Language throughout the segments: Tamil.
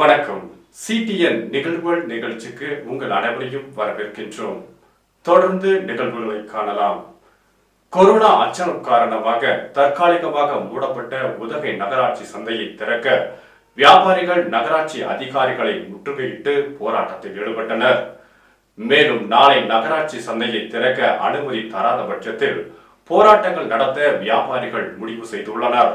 வணக்கம். சிடிஎன் நிகழ்வுகள் நிகழ்ச்சிக்கு உங்கள் அனைவரையும் வரவேற்கின்றோம். தொடர்ந்து நிகழ்வுகளை காணலாம். கொரோனா அச்சம் காரணமாக தற்காலிகமாக மூடப்பட்ட உதகை நகராட்சி சந்தையை திறக்க வியாபாரிகள் நகராட்சி அதிகாரிகளை முற்றுகையிட்டு போராட்டத்தில் ஈடுபட்டனர். மேலும் நாளை நகராட்சி சந்தையை திறக்க அனுமதி தராத பட்சத்தில் போராட்டங்கள் நடத்த வியாபாரிகள் முடிவு செய்துள்ளனர்.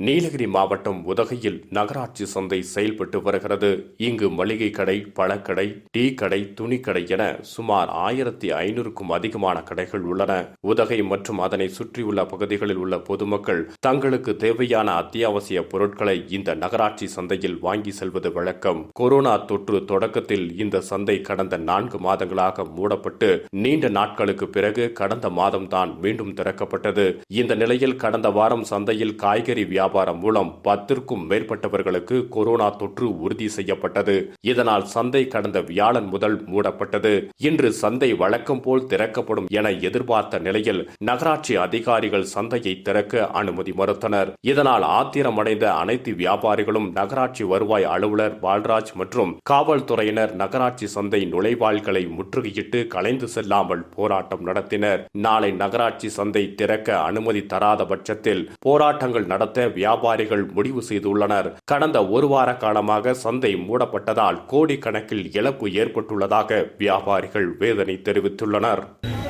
நீலகிரி மாவட்டம் உதகையில் நகராட்சி சந்தை செயல்பட்டு வருகிறது. இங்கு மளிகை கடை, பழக்கடை, டீ கடை, துணிக்கடை என சுமார் 1500க்கும் அதிகமான கடைகள் உள்ளன. உதகை மற்றும் அதனை சுற்றியுள்ள பகுதிகளில் உள்ள பொதுமக்கள் தங்களுக்கு தேவையான அத்தியாவசிய பொருட்களை இந்த நகராட்சி சந்தையில் வாங்கி செல்வது வழக்கம். கொரோனா தொற்று தொடக்கத்தில் இந்த சந்தை கடந்த 4 மாதங்களாக மூடப்பட்டு நீண்ட நாட்களுக்கு பிறகு கடந்த மாதம்தான் மீண்டும் திறக்கப்பட்டது. இந்த நிலையில் கடந்த வாரம் சந்தையில் காய்கறி வியாபாரம் மூலம் 10க்கும் மேற்பட்டவர்களுக்கு கொரோனா தொற்று உறுதி செய்யப்பட்டது. இதனால் சந்தை கடந்த வியாழன் முதல் மூடப்பட்டது. இன்று சந்தை வழக்கம் போல் திறக்கப்படும் என எதிர்பார்த்த நிலையில் நகராட்சி அதிகாரிகள் சந்தையை திறக்க அனுமதி மறுத்தனர். இதனால் ஆத்திரமடைந்த அனைத்து வியாபாரிகளும் நகராட்சி வருவாய் அலுவலர் பால்ராஜ் மற்றும் காவல்துறையினர் நகராட்சி சந்தை நுழைவாயில்களை முற்றுகையிட்டு கலைந்து செல்லாமல் போராட்டம் நடத்தினர். நாளை நகராட்சி சந்தை திறக்க அனுமதி தராத பட்சத்தில் போராட்டங்கள் நடத்த வியாபாரிகள் முடிவு செய்துள்ளனர். கடந்த ஒரு வார காலமாக சந்தை மூடப்பட்டதால் கோடிக்கணக்கில் இழப்பு ஏற்பட்டுள்ளதாக வியாபாரிகள் வேதனை தெரிவித்துள்ளனர்.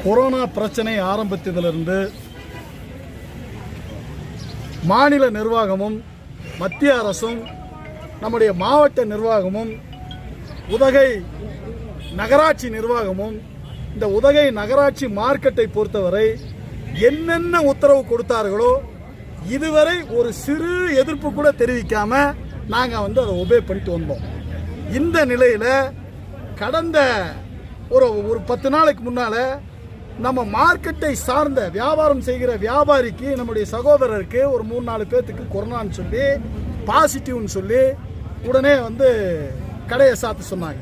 கொரோனா பிரச்சனை ஆரம்பித்ததிலிருந்து மாநில நிர்வாகமும் மத்திய அரசும் நம்முடைய மாவட்ட நிர்வாகமும் உதகை நகராட்சி நிர்வாகமும் இந்த உதகை நகராட்சி மார்க்கெட்டை பொறுத்தவரை என்னென்ன உத்தரவு கொடுத்தார்களோ இதுவரை ஒரு சிறு எதிர்ப்பு கூட தெரிவிக்காம நாங்கள் அதை ஒபே பண்ணிட்டு வந்தோம். இந்த நிலையில் கடந்த ஒரு 10 நாளைக்கு முன்னால் நம்ம மார்க்கெட்டை சார்ந்த வியாபாரம் செய்கிற வியாபாரிக்கு நம்முடைய சகோதரருக்கு ஒரு 3-4 பேர்த்துக்கு கொரோனான்னு சொல்லி பாசிட்டிவ்னு சொல்லி உடனே கடையை சாத்த சொன்னாங்க.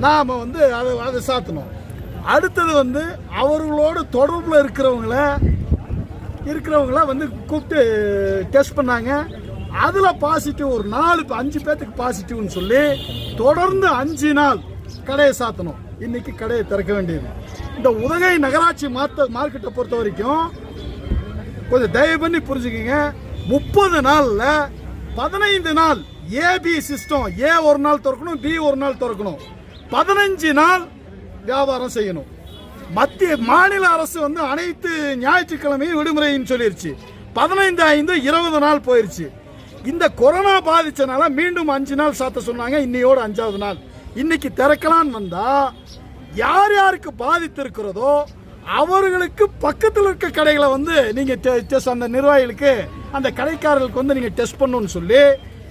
நாம் அதை சாத்தினோம். அடுத்தது அவர்களோடு தொடர்பில் இருக்கிறவங்கள கூப்பிட்டு டெஸ்ட் பண்ணாங்க. அதில் பாசிட்டிவ் ஒரு 4-5 பேர்த்துக்கு பாசிட்டிவ்னு சொல்லி தொடர்ந்து 5 நாள் கடையை சாத்தணும். இன்னைக்கு கடையை திறக்க வேண்டியது. இந்த உதகை நகராட்சி மார்க்கெட்டை பொறுத்த வரைக்கும் கொஞ்சம் தயவு பண்ணி புரிஞ்சுக்கிங்க. 30 நாளில் 15 நாள் ஏபி சிஸ்டம், ஏ ஒரு நாள் திறக்கணும், பி ஒரு நாள் திறக்கணும், 15 நாள் வியாபாரம் செய்யணும். மத்திய மாநில அரசு அனைத்து ஞாயிற்றுக்கிழமையும் விடுமுறைன்னு சொல்லிருச்சு. 15/5 20 நாள் போயிருச்சு. இந்த கொரோனா பாதிச்சனால மீண்டும் 5 நாள் சாத்த சொன்னாங்க. இன்னையோட 5வது நாள். இன்னைக்கு திறக்கலான்னு வந்தா யார் யாருக்கு பாதித்து இருக்கிறதோ அவர்களுக்கு பக்கத்தில் இருக்க கடைகளை நீங்க அந்த நிர்வாகிகளுக்கு அந்த கடைக்காரர்களுக்கு நீங்க டெஸ்ட் பண்ணணும்னு சொல்லி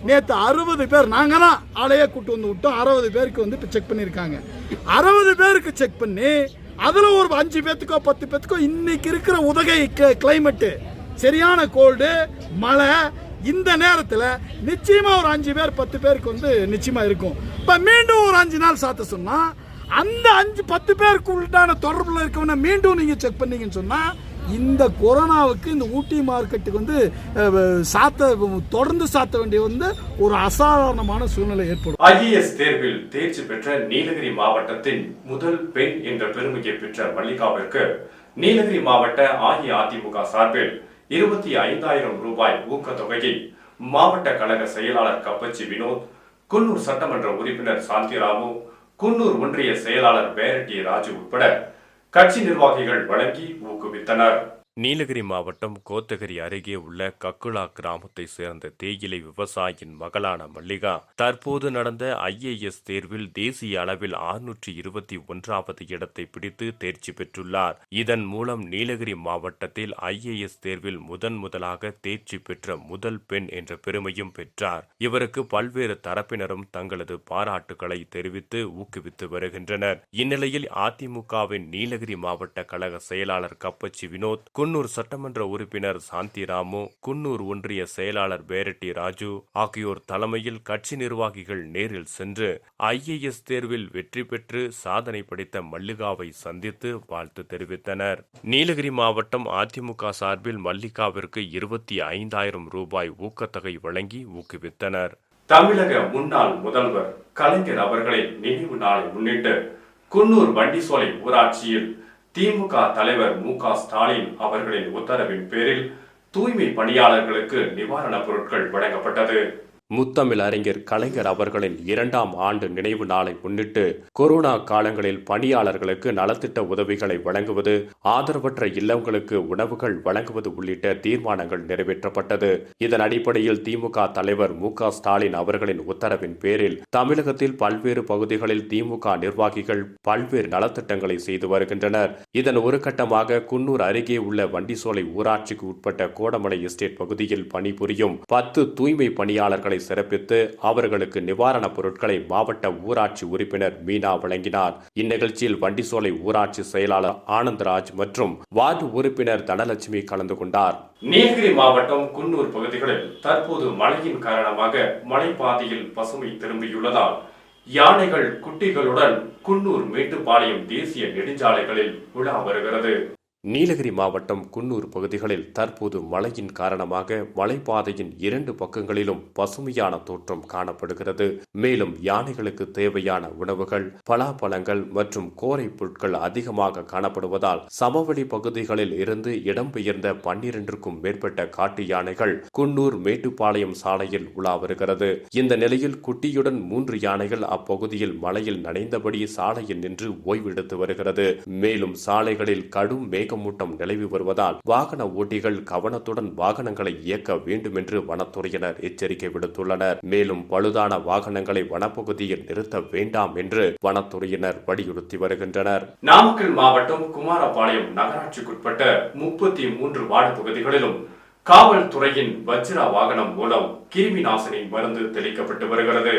நேற்று 60 பேர் நாங்கள் தான் ஆளையே கூட்டு விட்டோம். 60 பேருக்கு இப்போ செக் பண்ணியிருக்காங்க. 60 பேருக்கு செக் பண்ணி அதில் ஒரு 5 பேர்த்துக்கோ 10 பேர்த்துக்கோ இன்னைக்கு இருக்கிற உதகை கிளைமேட்டு சரியான கோல்டு மழை, இந்த நேரத்தில் நிச்சயமா ஒரு 5 பேர் 10 பேருக்கு நிச்சயமா இருக்கும். இப்போ மீண்டும் ஒரு 5 நாள் சாத்த சொன்னா அந்த 5-10 பேருக்குள்ளான தொடர்புல இருக்கவன மீண்டும் நீங்க செக் பண்ணீங்கன்னு சொன்னா இந்த கொரோனாவுக்கு இந்த ஊட்டி மார்க்கெட்டுக்கு தொடர்ந்து சாத்த வேண்டிய ஒரு அசாதாரணமான சூழ்நிலை ஏற்படும். ஐஏஎஸ் தேர்வில் தேர்ச்சி பெற்ற நீலகிரி மாவட்டத்தின் முதல் பெண் என்ற பெருமையை பெற்ற மல்லிகாவிற்கு நீலகிரி மாவட்ட அஇஅதிமுக சார்பில் 25,000 ரூபாய் ஊக்கத்தொகையை மாவட்ட கழக செயலாளர் கப்பச்சி வினோத், குன்னூர் சட்டமன்ற உறுப்பினர் சாந்திராமு, குன்னூர் ஒன்றிய செயலாளர் பேரட்டி ராஜு உட்பட கட்சி நிர்வாகிகள் வழங்கி ஊக்குவித்தனர். நீலகிரி மாவட்டம் கோத்தகிரி அருகே உள்ள கக்குலா கிராமத்தை சேர்ந்த தேயிலை விவசாயியின் மகளான மல்லிகா தற்போது நடந்த IAS தேர்வில் தேசிய அளவில் 621வது இடத்தை பிடித்து தேர்ச்சி பெற்றுள்ளார். இதன் மூலம் நீலகிரி மாவட்டத்தில் IAS தேர்வில் முதலாக தேர்ச்சி பெற்ற முதல் பெண் என்ற பெருமையும் பெற்றார். இவருக்கு பல்வேறு தரப்பினரும் தங்களது பாராட்டுகளை தெரிவித்து ஊக்குவித்து வருகின்றனர். இந்நிலையில் அதிமுகவின் நீலகிரி மாவட்ட கழக செயலாளர் கப்பச்சி வினோத், குன்னூர் சட்டமன்ற உறுப்பினர் சாந்தி ராமு, குன்னூர் ஒன்றிய செயலாளர் பேரட்டி ராஜு ஆகியோர் தலைமையில் கட்சி நிர்வாகிகள் நேரில் சென்று IAS தேர்வில் வெற்றி பெற்று சாதனை படைத்த மல்லிகாவை சந்தித்து வாழ்த்து தெரிவித்தனர். நீலகிரி மாவட்டம் அதிமுக சார்பில் மல்லிகாவிற்கு 25,000 ரூபாய் ஊக்கத்தொகை வழங்கி ஊக்குவித்தனர். தமிழக முன்னாள் முதல்வர் கலைஞர் அவர்களின் நினைவு நாளை முன்னிட்டு குன்னூர் வண்டிசோலை ஊராட்சியில் திமுக தலைவர் MK ஸ்டாலின் அவர்களின் உத்தரவின் பேரில் தூய்மை பணியாளர்களுக்கு நிவாரணப் பொருட்கள் வழங்கப்பட்டது. முத்தமிழ் அறிஞர் கலைஞர் அவர்களின் 2ஆம் ஆண்டு நினைவு நாளை முன்னிட்டு கொரோனா காலங்களில் பணியாளர்களுக்கு நலத்திட்ட உதவிகளை வழங்குவது, ஆதரவற்ற இல்லங்களுக்கு உணவுகள் வழங்குவது உள்ளிட்ட தீர்மானங்கள் நிறைவேற்றப்பட்டது. இதன் அடிப்படையில் திமுக தலைவர் MK ஸ்டாலின் அவர்களின் உத்தரவின் பேரில் தமிழகத்தில் பல்வேறு பகுதிகளில் திமுக நிர்வாகிகள் பல்வேறு நலத்திட்டங்களை செய்து வருகின்றனர். இதன் ஒரு கட்டமாக குன்னூர் அருகே உள்ள வண்டிசோலை ஊராட்சிக்கு உட்பட்ட கோடமலை எஸ்டேட் பகுதியில் பணிபுரியும் 10 தூய்மை பணியாளர்களை சிறப்பித்து அவர்களுக்கு நிவாரணப் பொருட்களை மாவட்ட ஊராட்சி உறுப்பினர் மீனா வழங்கினார். இந்நிகழ்ச்சியில் வண்டிசோலை ஊராட்சி செயலாளர் ஆனந்தராஜ் மற்றும் வார்டு உறுப்பினர் தனலட்சுமி கலந்து கொண்டார். நீலகிரி மாவட்டம் குன்னூர் பகுதிகளில் தற்போது மழையின் காரணமாக மலைப்பாதையில் பசுமை திரும்பியுள்ளதால் யானைகள் குட்டிகளுடன் குன்னூர் மேட்டுப்பாளையம் தேசிய நெடுஞ்சாலைகளில் உலா வருகிறது. நீலகிரி மாவட்டம் குன்னூர் பகுதிகளில் தற்போது மழையின் காரணமாக மலைப்பாதையின் 2 பக்கங்களிலும் பசுமையான தோற்றம் காணப்படுகிறது. மேலும் யானைகளுக்கு தேவையான உணவுகள், பலாப்பழங்கள் மற்றும் கோரை புற்கள் அதிகமாக காணப்படுவதால் சமவெளி பகுதிகளில் இருந்து இடம்பெயர்ந்த 12க்கும் மேற்பட்ட காட்டு யானைகள் குன்னூர் மேட்டுப்பாளையம் சாலையில் உலா வருகிறது. இந்த நிலையில் குட்டியுடன் 3 யானைகள் அப்பகுதியில் மழையில் நனைந்தபடி சாலையில் நின்று ஓய்வெடுத்து வருகிறது. மேலும் சாலைகளில் கடும் மேகமூட்டம் நிலவி வருவதால் வாகன ஓட்டிகள் கவனத்துடன் வாகனங்களை இயக்க வேண்டும் என்று வனத்துறையினர் எச்சரிக்கை விடுத்துள்ளனர். மேலும் பழுதான வாகனங்களை வனப்பகுதியில் நிறுத்த வேண்டாம் என்று வனத்துறையினர் வலியுறுத்தி வருகின்றனர். நாமக்கல் மாவட்டம் குமாரபாளையம் நகராட்சிக்குட்பட்ட 33 வார்டு பகுதிகளிலும் காவல்துறையின் வஜ்ரா வாகனம் மூலம் கிருமி நாசினி மருந்து தெளிக்கப்பட்டு வருகிறது.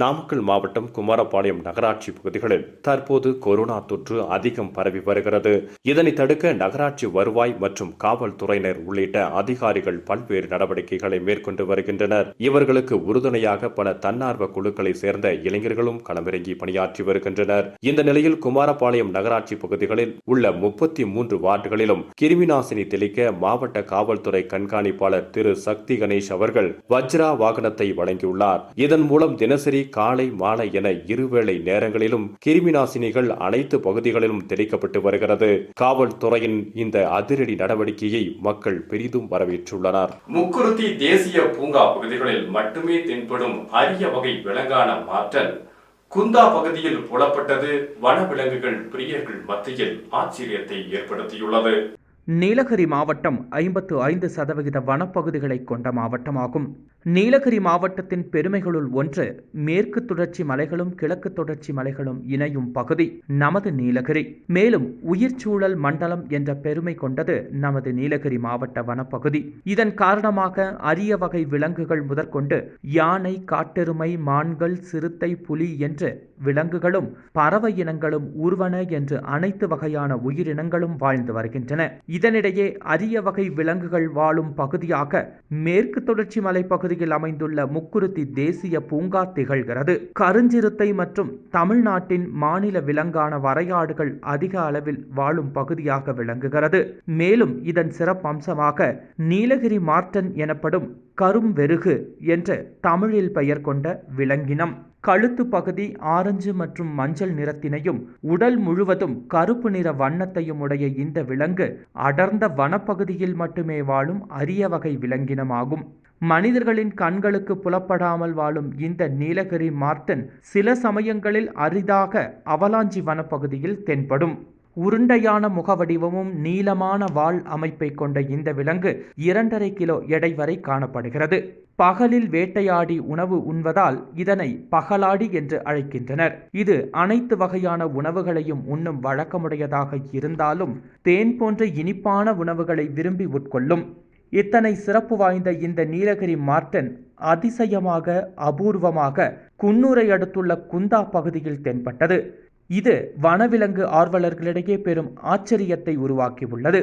நாமக்கல் மாவட்டம் குமாரபாளையம் நகராட்சி பகுதிகளில் தற்போது கொரோனா தொற்று அதிகம் பரவி வருகிறது. இதனை தடுக்க நகராட்சி வருவாய் மற்றும் காவல்துறையினர் உள்ளிட்ட அதிகாரிகள் பல்வேறு நடவடிக்கைகளை மேற்கொண்டு வருகின்றனர். இவர்களுக்கு உறுதுணையாக பல தன்னார்வ குழுக்களை சேர்ந்த இளைஞர்களும் களமிறங்கி பணியாற்றி வருகின்றனர். இந்த நிலையில் குமாரபாளையம் நகராட்சி பகுதிகளில் உள்ள 33 வார்டுகளிலும் கிருமி நாசினி தெளிக்க மாவட்ட காவல்துறை கண்காணிப்பாளர் திரு சக்தி கணேஷ் அவர்கள் வஜ்ரா வாகனத்தை வழங்கியுள்ளார். இதன் மூலம் தினசரி காலை மாலை என இருவேளை நேரங்களிலும் கிருமி நாசினிகள் அனைத்து பகுதிகளிலும் தெளிக்கப்பட்டு வருகிறது. காவல்துறையின் இந்த அதிரடி நடவடிக்கையை மக்கள் பெரிதும் வரவேற்றுள்ளனர். முக்குருத்தி தேசிய பூங்கா பகுதிகளில் மட்டுமே தென்படும் அரிய வகை விலங்கான மாற்றல் குந்தா பகுதியில் புலப்பட்டது வனவிலங்குகள் பிரியர்கள் மத்தியில் ஆச்சரியத்தை ஏற்படுத்தியுள்ளது. நீலகிரி மாவட்டம் 55% வனப்பகுதிகளை கொண்ட மாவட்டமாகும். நீலகிரி மாவட்டத்தின் பெருமைகளுள் ஒன்று மேற்கு தொடர்ச்சி மலைகளும் கிழக்கு தொடர்ச்சி மலைகளும் இணையும் பகுதி நமது நீலகிரி. மேலும் உயிர்ச்சூழல் மண்டலம் என்ற பெருமை கொண்டது நமது நீலகிரி மாவட்ட வனப்பகுதி. இதன் காரணமாக அரிய வகை விலங்குகள் முதற்கொண்டு யானை, காட்டெருமை, மான்கள், சிறுத்தை, புலி என்று விலங்குகளும் பறவை இனங்களும் ஊர்வன என்று அனைத்து வகையான உயிரினங்களும் வாழ்ந்து வருகின்றன. இதனிடையே அரிய வகை விலங்குகள் வாழும் பகுதியாக மேற்கு தொடர்ச்சி மலை பகுதியில் அமைந்துள்ள முக்குருத்தி தேசிய பூங்கா திகழ்கிறது. கருஞ்சிறுத்தை மற்றும் தமிழ்நாட்டின் மாநில விலங்கான வரையாடுகள் அதிக அளவில் வாழும் பகுதியாக விளங்குகிறது. மேலும் இதன் சிறப்பம்சமாக நீலகிரி மார்டன் எனப்படும் கரும்வெருகு என்று தமிழில் பெயர் கொண்ட விலங்கினம். கழுத்து பகுதி ஆரஞ்சு மற்றும் மஞ்சள் நிறத்தினையும் உடல் முழுவதும் கருப்பு நிற வண்ணத்தையும் உடைய இந்த விலங்கு அடர்ந்த வனப்பகுதியில் மட்டுமே வாழும் அரிய வகை விலங்கினமாகும். மனிதர்களின் கண்களுக்கு புலப்படாமல் வாழும் இந்த நீலகிரி மார்டன் சில சமயங்களில் அரிதாக அவலாஞ்சி வனப்பகுதியில் தென்படும். உருண்டையான முகவடிவமும் நீளமான வால் அமைப்பை கொண்ட இந்த விலங்கு 2.5 கிலோ எடை வரை காணப்படுகிறது. பகலில் வேட்டையாடி உணவு உண்பதால் இதனை பகலாடி என்று அழைக்கின்றனர். இது அனைத்து வகையான உணவுகளையும் உண்ணும் வழக்கமுடையதாக இருந்தாலும் தேன் போன்ற இனிப்பான உணவுகளை விரும்பி உட்கொள்ளும். இத்தனை சிறப்பு வாய்ந்த இந்த நீலகிரி மார்டன் அதிசயமாக அபூர்வமாக குன்னூரை அடுத்துள்ள குந்தா பகுதியில் தென்பட்டது. இது வனவிலங்கு ஆர்வலர்களிடையே பெரும் ஆச்சரியத்தை உருவாக்கியுள்ளது.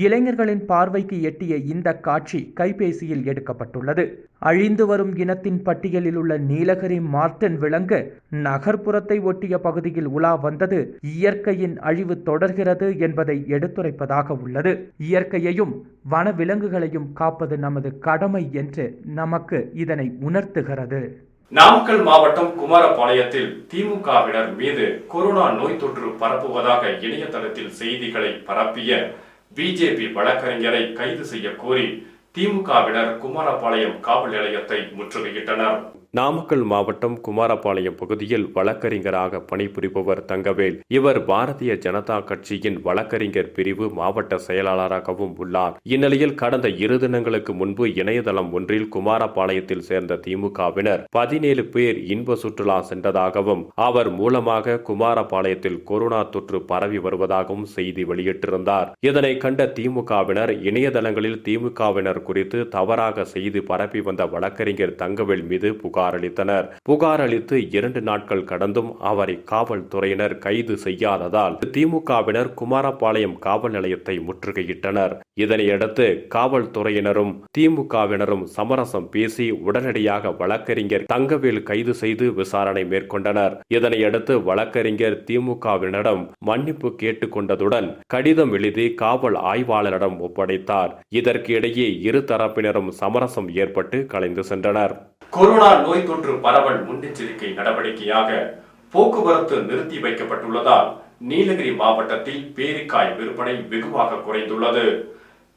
இளைஞர்களின் பார்வைக்கு எட்டிய இந்த காட்சி கைபேசியில் எடுக்கப்பட்டுள்ளது. அழிந்து வரும் இனத்தின் பட்டியலில் உள்ள நீலகிரி மார்டன் விலங்கு நகர்ப்புறத்தை ஒட்டிய பகுதியில் உலா வந்தது இயற்கையின் அழிவு தொடர்கிறது என்பதை எடுத்துரைப்பதாக உள்ளது. இயற்கையையும் வனவிலங்குகளையும் காப்பது நமது கடமை என்று நமக்கு இதனை உணர்த்துகிறது. நாமக்கல் மாவட்டம் குமாரபாளையத்தில் திமுகவினர் மீது கொரோனா நோய் தொற்று பரப்புவதாக இணையதளத்தில் செய்திகளை பரப்பிய பிஜேபி வழக்கறிஞரை கைது செய்ய கோரி திமுகவினர் குமாரபாளையம் காவல் நிலையத்தை முற்றுகையிட்டனர். நாமக்கல் மாவட்டம் குமாரபாளையம் பகுதியில் வழக்கறிஞராக பணிபுரிபவர் தங்கவேல். இவர் பாரதிய ஜனதா கட்சியின் வழக்கறிஞர் பிரிவு மாவட்ட செயலாளராகவும் உள்ளார். இந்நிலையில் கடந்த 2 தினங்களுக்கு முன்பு இணையதளம் ஒன்றில் குமாரபாளையத்தில் சேர்ந்த திமுகவினர் 17 பேர் இன்ப சுற்றுலா சென்றதாகவும் அவர் மூலமாக குமாரபாளையத்தில் கொரோனா தொற்று பரவி வருவதாகவும் செய்தி வெளியிட்டிருந்தார். இதனை கண்ட திமுகவினர் இணையதளங்களில் திமுகவினர் குறித்து தவறாக செய்தி பரப்பி வந்த வழக்கறிஞர் தங்கவேல் மீது புகார் அளித்தனர். புகார் அளித்து 2 நாட்கள் கடந்தும் அவரை காவல்துறையினர் கைது செய்யாததால் திமுகவினர் குமாரபாளையம் காவல் நிலையத்தை முற்றுகையிட்டனர். இதனையடுத்து காவல்துறையினரும் திமுகவினரும் சமரசம் பேசி உடனடியாக வழக்கறிஞர் தங்கவேல் கைது செய்து விசாரணை மேற்கொண்டனர். இதனையடுத்து வழக்கறிஞர் திமுகவினரிடம் மன்னிப்பு கேட்டுக் கொண்டதுடன் கடிதம் எழுதி காவல் ஆய்வாளரிடம் ஒப்படைத்தார். இதற்கு இடையே இரு தரப்பினரும் சமரசம் ஏற்பட்டு கலைந்து சென்றனர். கொரோனா நோய் தொற்று பரவல் முன்னெச்சரிக்கை நடவடிக்கையாக போக்குவரத்து நிறுத்தி வைக்கப்பட்டுள்ளதால் நீலகிரி மாவட்டத்தில் பேரிக்காய் விற்பனை வெகுவாக குறைந்துள்ளது.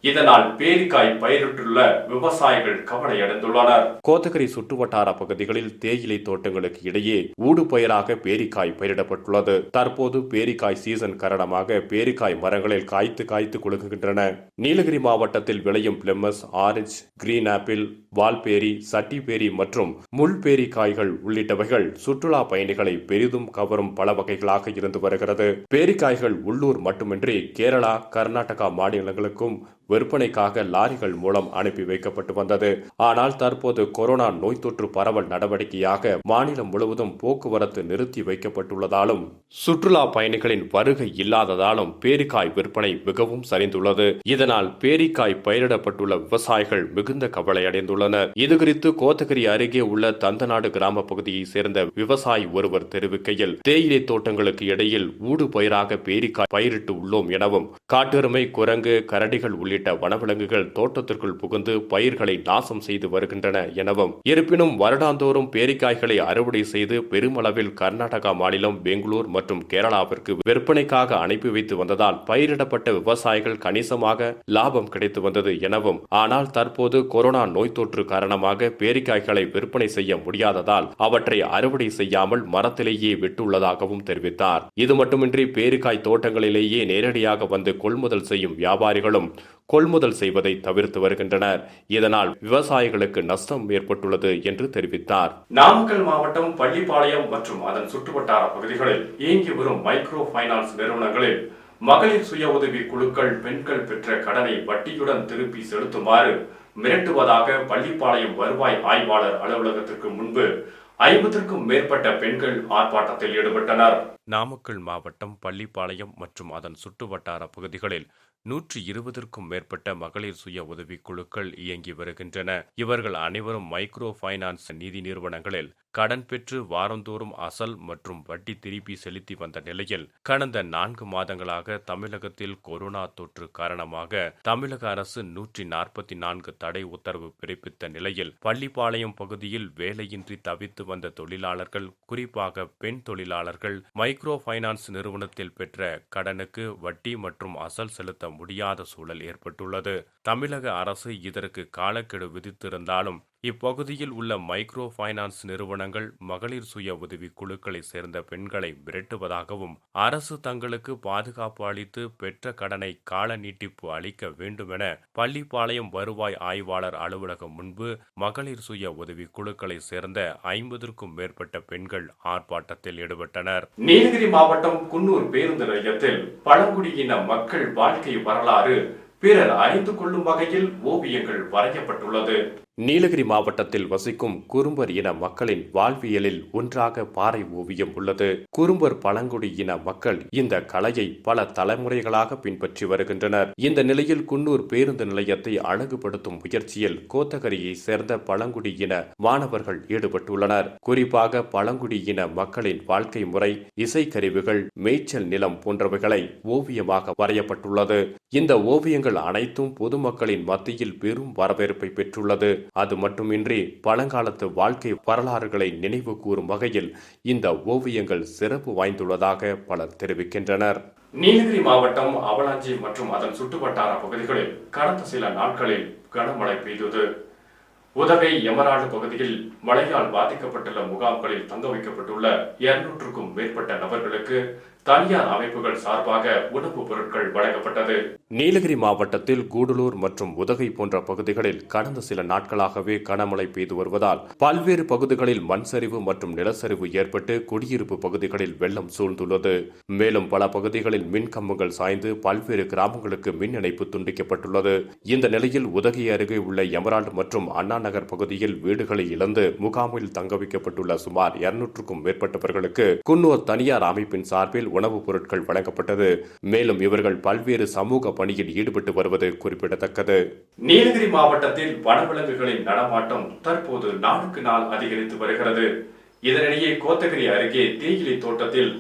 இதனால் பேரிக்காய் பயிரிட்டுள்ள விவசாயிகள் கவலையடைந்துள்ளனர். கோத்தகிரி சுற்றுவட்டார பகுதிகளில் தேயிலை தோட்டங்களுக்கு இடையே ஊடு பயிராக பேரிக்காய் பயிரிடப்பட்டுள்ளது. தற்போது பேரிக்காய் சீசன் காரணமாக பேரிக்காய் மரங்களில் காய்த்து குலுங்குகின்றன. நீலகிரி மாவட்டத்தில் விளையும் பிளெமஸ், ஆரஞ்சு, கிரீன் ஆப்பிள், வால்பேரி, சட்டிபேரி மற்றும் முள்பேரி காய்கள் உள்ளிட்டவைகள் சுற்றுலா பயணிகளை பெரிதும் கவரும் பல வகைகளாக இருந்து வருகிறது. பேரிக்காய்கள் உள்ளூர் மட்டுமின்றி கேரளா, கர்நாடகா மாநிலங்களுக்கும் விற்பனைக்காக லாரிகள் மூலம் அனுப்பி வைக்கப்பட்டு வந்தது. ஆனால் தற்போது கொரோனா நோய் தொற்று பரவல் நடவடிக்கையாக மாநிலம் முழுவதும் போக்குவரத்து நிறுத்தி வைக்கப்பட்டுள்ளதாலும் சுற்றுலா பயணிகளின் வருகை இல்லாததாலும் பேரிக்காய் விற்பனை மிகவும் சரிந்துள்ளது. இதனால் பேரிக்காய் பயிரிடப்பட்டுள்ள விவசாயிகள் மிகுந்த கவலையடைந்துள்ளனர். இதுகுறித்து கோத்தகிரி அருகே உள்ள தந்தநாடு கிராம பகுதியை சேர்ந்த விவசாயி ஒருவர் தெரிவிக்கையில், தேயிலை தோட்டங்களுக்கு இடையில் ஊடு பயிராக பேரிக்காய் பயிரிட்டு உள்ளோம் எனவும் காட்டெருமை, குரங்கு, கரடிகள் உள்ளிட்ட வனவிலங்குகள் தோட்டத்திற்குள் புகுந்து பயிர்களை நாசம் செய்து வருகின்றன எனவும், இருப்பினும் வருடாந்தோறும் பேரிக்காய்களை அறுவடை செய்து பெருமளவில் கர்நாடகா மாநிலம், பெங்களூர் மற்றும் கேரளாவிற்கு விற்பனைக்காக அனுப்பி வைத்து வந்ததால் பயிரிடப்பட்ட விவசாயிகள் கணிசமாக லாபம் கிடைத்து வந்தது எனவும், ஆனால் தற்போது கொரோனா நோய் தொற்று காரணமாக பேரிக்காய்களை விற்பனை செய்ய முடியாததால் அவற்றை அறுவடை செய்யாமல் மரத்திலேயே விட்டுள்ளதாகவும் தெரிவித்தார். இது மட்டுமின்றி பேரிக்காய் தோட்டங்களிலேயே நேரடியாக வந்து கொள்முதல் செய்யும் வியாபாரிகளும் கொள்முதல் செய்வதை தவிர்த்து வருகின்றனர். இதனால் விவசாயிகளுக்கு நஷ்டம் ஏற்பட்டுள்ளது என்று தெரிவித்தார். நாமக்கல் மாவட்டம் பள்ளிப்பாளையம் மற்றும் அதன் சுற்றுவட்டார பகுதிகளில் இயங்கி வரும் மைக்ரோ பைனான்ஸ் நிறுவனங்களில் மகளிர் சுய உதவி குழுக்கள் பெண்கள் பெற்ற கடனை வட்டியுடன் திருப்பி செலுத்துமாறு மிரட்டுவதாக பள்ளிப்பாளையம் வருவாய் ஆய்வாளர் அலுவலகத்திற்கு முன்பு 50க்கும் மேற்பட்ட பெண்கள் ஆர்ப்பாட்டத்தில் ஈடுபட்டனர். நாமக்கல் மாவட்டம் பள்ளிப்பாளையம் மற்றும் அதன் சுற்றுவட்டார பகுதிகளில் 120க்கும் மேற்பட்ட மகளிர் சுய உதவி குழுக்கள் இயங்கி வருகின்றன. இவர்கள் அனைவரும் மைக்ரோ பைனான்ஸ் நிதி நிறுவனங்களில் கடன் பெற்று வாரந்தோறும் அசல் மற்றும் வட்டி திருப்பி செலுத்தி வந்த நிலையில் கடந்த 4 மாதங்களாக தமிழகத்தில் கொரோனா தொற்று காரணமாக தமிழக அரசு 144 தடை உத்தரவு பிறப்பித்த நிலையில் பள்ளிப்பாளையம் பகுதியில் வேலையின்றி தவித்து வந்த தொழிலாளர்கள், குறிப்பாக பெண் தொழிலாளர்கள் மைக்ரோ பைனான்ஸ் நிறுவனத்தில் பெற்ற கடனுக்கு வட்டி மற்றும் அசல் செலுத்த முடியாத சூழல் ஏற்பட்டுள்ளது. தமிழக அரசு இதற்கு காலக்கெடு விதித்திருந்தாலும் இப்பகுதியில் உள்ள மைக்ரோ ஃபைனான்ஸ் நிறுவனங்கள் மகளிர் சுய உதவி குழுக்களை சேர்ந்த பெண்களை மிரட்டுவதாகவும் அரசு தங்களுக்கு பாதுகாப்பு அளித்து பெற்ற கடனை கால நீட்டிப்பு அளிக்க வேண்டுமென பள்ளிப்பாளையம் வருவாய் ஆய்வாளர் அலுவலகம் முன்பு மகளிர் சுய உதவி குழுக்களை சேர்ந்த 50க்கும் மேற்பட்ட பெண்கள் ஆர்ப்பாட்டத்தில் ஈடுபட்டனர். நீலகிரி மாவட்டம் குன்னூர் பேருந்து நிலையத்தில் பழங்குடியின மக்கள் வாழ்க்கை வரலாறு பிறர் அறிந்து கொள்ளும் வகையில் ஓவியங்கள் வரையப்பட்டுள்ளது. நீலகிரி மாவட்டத்தில் வசிக்கும் குறும்பர் இன மக்களின் வாழ்வியலில் ஒன்றாக பாறை ஓவியம் உள்ளது. குறும்பர் பழங்குடி இன மக்கள் இந்த கலையை பல தலைமுறைகளாக பின்பற்றி வருகின்றனர். இந்த நிலையில் குன்னூர் பேருந்து நிலையத்தை அழகுபடுத்தும் முயற்சியில் கோத்தகிரியை சேர்ந்த பழங்குடி இன மாணவர்கள் ஈடுபட்டுள்ளனர். குறிப்பாக பழங்குடி இன மக்களின் வாழ்க்கை முறை, இசைக்கருவிகள், மேய்ச்சல் நிலம் போன்றவைகளை ஓவியமாக வரையப்பட்டுள்ளது. இந்த ஓவியங்கள் அனைத்தும் பொதுமக்களின் மத்தியில் பெரும் வரவேற்பை பெற்றுள்ளது. அது மட்டுமின்றி பழங்காலத்து வாழ்க்கை வரலாறுகளை நினைவு கூறும் வகையில் இந்த ஓவியங்கள் சிறப்பு வாய்ந்துள்ளதாக பலர் தெரிவிக்கின்றனர். நீலகிரி மாவட்டம் அவலாஞ்சி மற்றும் அதன் சுற்றுவட்டார பகுதிகளில் கடந்த சில நாட்களில் கனமழை பெய்தது. உதகை எமரால்டு பகுதியில் மழையால் பாதிக்கப்பட்டுள்ள முகாம்களில் தங்க வைக்கப்பட்டுள்ள 200க்கும் மேற்பட்ட நபர்களுக்கு தனியார் அமைப்புகள் சார்பாக உணவுப் பொருட்கள் வழங்கப்பட்டது. நீலகிரி மாவட்டத்தில் கூடலூர் மற்றும் உதகை போன்ற பகுதிகளில் கடந்த சில நாட்களாகவே கனமழை பெய்து வருவதால் பல்வேறு பகுதிகளில் மண் சரிவு மற்றும் நிலச்சரிவு ஏற்பட்டு குடியிருப்பு பகுதிகளில் வெள்ளம் சூழ்ந்துள்ளது. மேலும் பல பகுதிகளில் மின் கம்பங்கள் சாய்ந்து பல்வேறு கிராமங்களுக்கு மின் இணைப்பு துண்டிக்கப்பட்டுள்ளது. இந்த நிலையில் உதகை அருகே உள்ள எமரால்டு மற்றும் அண்ணா நகர் பகுதியில் வீடுகளை இழந்து முகாமில் தங்க வைக்கப்பட்டுள்ள சுமார் 200க்கும் மேற்பட்டவர்களுக்கு குன்னூர் தனியார் அமைப்பின் சார்பில் உணவுப் பொருட்கள் வழங்கப்பட்டது. மேலும் இவர்கள் பல்வேறு சமூக பணியில் ஈடுபட்டு வருவது குறிப்பிடத்தக்கது. நீலகிரி மாவட்டத்தில் வனவிலங்குகளின் நடமாட்டம் தற்போது நாளுக்கு நாள் அதிகரித்து வருகிறது. இதனிடையே கோத்தகிரி அருகே தேயிலை தோட்டத்தில்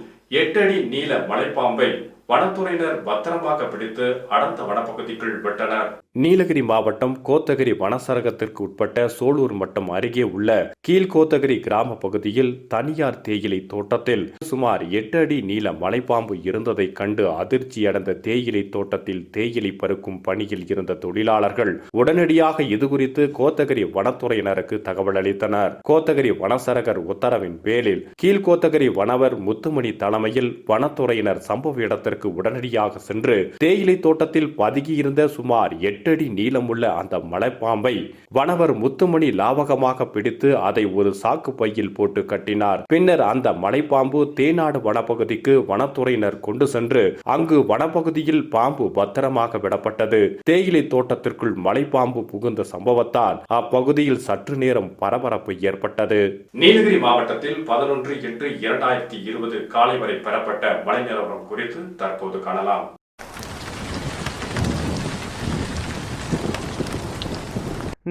8 அடி நீள மலைப்பாம்பை வனத்துறையினர் பத்திரமாக பிடித்து அடர்ந்த வனப்பகுதிக்குள் விட்டனர். நீலகிரி மாவட்டம் கோத்தகிரி வனசரகத்திற்கு உட்பட்ட சோலூர் மட்டம் அருகே உள்ள கீழ்கோத்தகிரி கிராம பகுதியில் தனியார் தேயிலை தோட்டத்தில் சுமார் 8 அடி நீள மலைப்பாம்பு இருந்ததை கண்டு அதிர்ச்சியடைந்த தேயிலை தோட்டத்தில் தேயிலை பறிக்கும் பணியில் இருந்த தொழிலாளர்கள் உடனடியாக இதுகுறித்து கோத்தகிரி வனத்துறையினருக்கு தகவல் அளித்தனர். கோத்தகிரி வனசரகர் உத்தரவின் பேரில் கீழ்கோத்தகிரி வனவர் முத்துமணி தலைமையில் வனத்துறையினர் சம்பவ இடத்திற்கு உடனடியாக சென்று தேயிலை தோட்டத்தில் பதுகியிருந்த சுமார் 8 அடி நீளமுள்ள அந்த மலைப்பாம்பை வனவர் முத்துமணி லாவகமாக பிடித்து அதை ஒரு சாக்கு பையில் போட்டு கட்டினார். பின்னர் அந்த மலைப்பாம்பு தேனாடு வனப்பகுதிக்கு வனத்துறையினர் கொண்டு சென்று அங்கு வனப்பகுதியில் பாம்பு பத்திரமாக விடப்பட்டது. தேயிலை தோட்டத்திற்குள் மலைப்பாம்பு புகுந்த சம்பவத்தால் அப்பகுதியில் சற்று நேரம் பரபரப்பு ஏற்பட்டது. நீலகிரி மாவட்டத்தில் 11/8/2020 காலை வரை பெறப்பட்ட மழை நிலவரம் குறித்து தற்போது காணலாம்.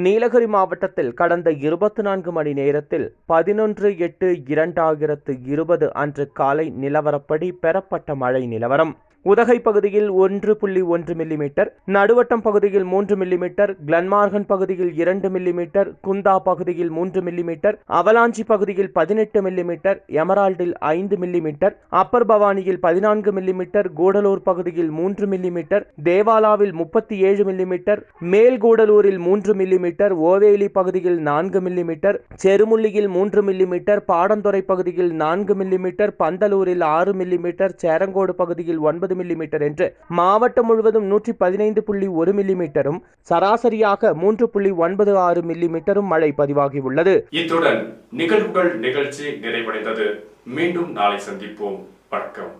நீலகிரி மாவட்டத்தில் கடந்த 24 மணி நேரத்தில் 11/8/2020 அன்று காலை நிலவரப்படி பெறப்பட்ட மழை நிலவரம். உதகை பகுதியில் 1.1 மில்லிமீட்டர், நடுவட்டம் பகுதியில் 3 மில்லிமீட்டர், கிளன்மார்கன் பகுதியில் 2 மில்லிமீட்டர், குந்தா பகுதியில் 3 மில்லிமீட்டர், அவலாஞ்சி பகுதியில் 18 மில்லிமீட்டர், எமரால்டில் 5 மில்லிமீட்டர், அப்பர் பவானியில் 14 மில்லிமீட்டர், கூடலூர் பகுதியில் 3 மில்லிமீட்டர், தேவாலாவில் 37 மில்லிமீட்டர், மேல் கூடலூரில் 3 மில்லிமீட்டர், ஓவேலி பகுதியில் 4 மில்லிமீட்டர், செருமுள்ளியில் 3 மில்லிமீட்டர், பாடந்துறை பகுதியில் 4 மில்லிமீட்டர், பந்தலூரில் 6 மில்லிமீட்டர், சேரங்கோடு பகுதியில் 9 மில்லிமீட்டர் என்று மாவட்டம் முழுவதும் 115.1 மில்லிமீட்டரும் சராசரியாக 3.96 மில்லிமீட்டரும் மழை பதிவாகியுள்ளது. இத்துடன் நிகழ்வுகள் நிகழ்ச்சி நிறைவடைந்தது. மீண்டும் நாளை சந்திப்போம். வணக்கம்.